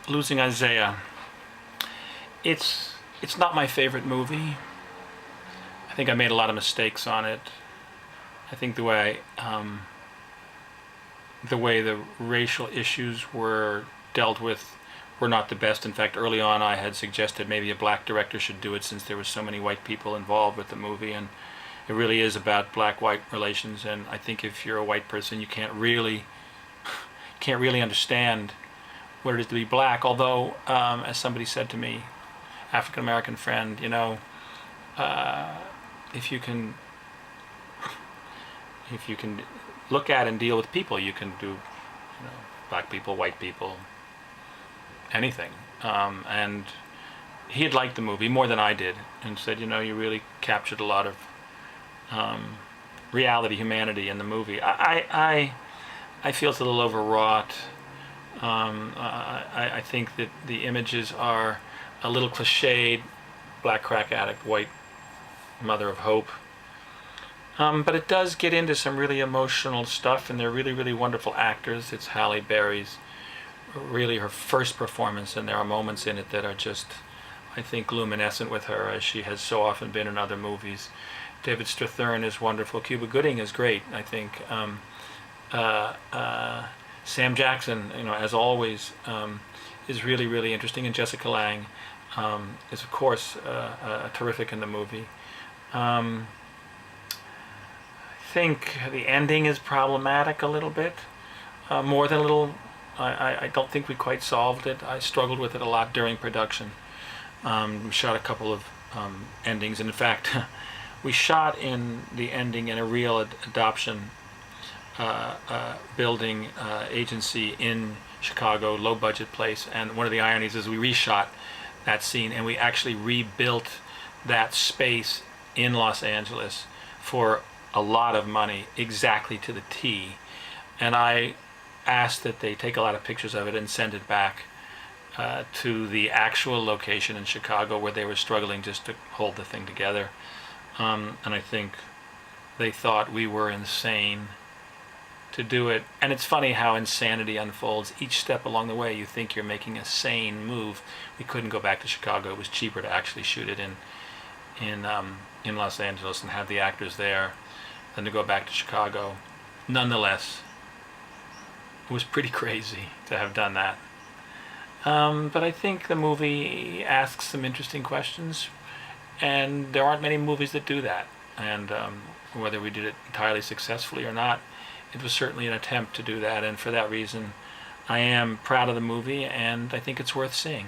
Losing Isaiah. It's not my favorite movie. I think I made a lot of mistakes on it. I think the way the racial issues were dealt with were not the best. In fact, early on I had suggested maybe a black director should do it since there were so many white people involved with the movie, and it really is about black-white relations. And I think if you're a white person, you can't really understand what it is to be black. Although, as somebody said to me, African American friend, if you can look at and deal with people, you can do, black people, white people, anything. And he had liked the movie more than I did, and said, you really captured a lot of reality, humanity in the movie. I feel it's a little overwrought. I think that the images are a little cliched. Black crack addict, white mother of hope. But it does get into some really emotional stuff, and they're really, really wonderful actors. It's Halle Berry's really her first performance, and there are moments in it that are just, I think, luminescent with her, as she has so often been in other movies. David Strathairn is wonderful. Cuba Gooding is great, I think. Sam Jackson, as always, is really, really interesting, and Jessica Lange is, of course, terrific in the movie. I think the ending is problematic a little bit, more than a little. I don't think we quite solved it. I struggled with it a lot during production. We shot a couple of endings, and in fact, we shot in the ending in a real adoption building agency in Chicago, low budget place, and one of the ironies is we reshot that scene and we actually rebuilt that space in Los Angeles for a lot of money, exactly to the T. And I asked that they take a lot of pictures of it and send it back to the actual location in Chicago where they were struggling just to hold the thing together. And I think they thought we were insane to do it. And it's funny how insanity unfolds. Each step along the way you think you're making a sane move. We couldn't go back to Chicago. It was cheaper to actually shoot it in Los Angeles and have the actors there than to go back to Chicago. Nonetheless, it was pretty crazy to have done that. But I think the movie asks some interesting questions, and there aren't many movies that do that. And whether we did it entirely successfully or not, it was certainly an attempt to do that, and for that reason I am proud of the movie, and I think it's worth seeing.